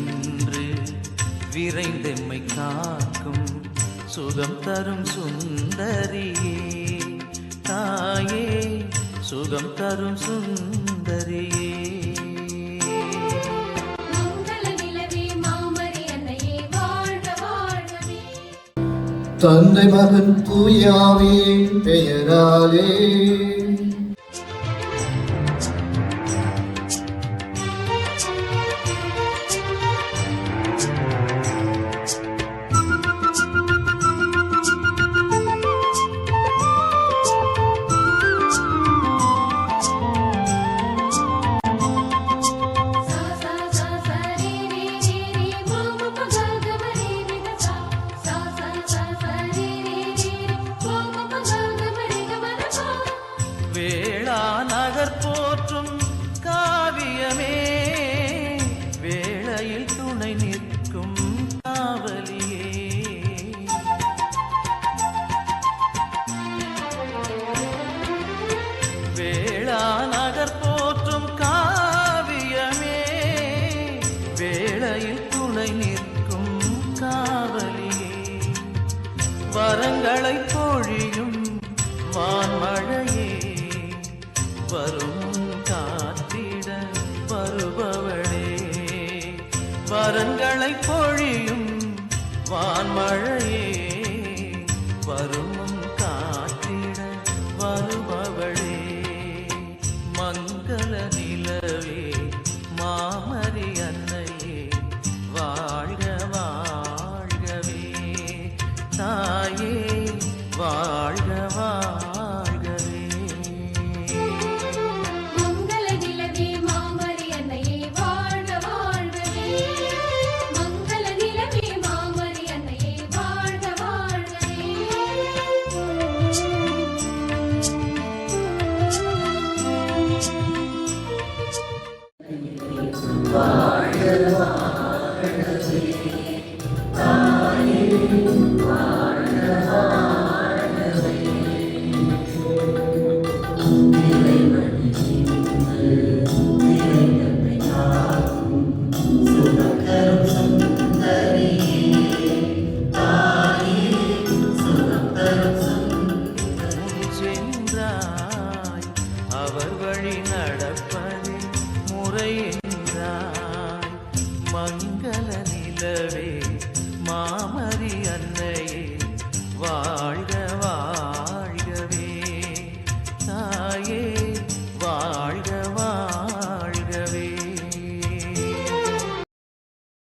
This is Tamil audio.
நின்று விரைந்தெம்மை காக்கும் சுகம் தரும் சுந்தரியே தாயே சுகம் தரும் சுந்தரியே. தந்தை மகன் தூயாவின் பெயராலே போற்றும் காவியமே வேளையில் துணை நிற்கும் காவலியே. வேளாநகர் போற்றும் காவியமே வேளையில் துணை நிற்கும் காவலியே. வரங்களை பொழியும் வான்மழையே வரும் காத்திட வருபவளே. வரங்களை பொழியும் வான்மழையே வரும் காத்திட வருபவளே. மங்கள நிலவே மாமரி அன்னையே வாழ்க வாழ்கவே தாயே வாழ்க வாழ்கவே. அவர் வழி நடப்பதே முறை என்றாய். மங்கள நிலவே மாமரி அன்னையே வா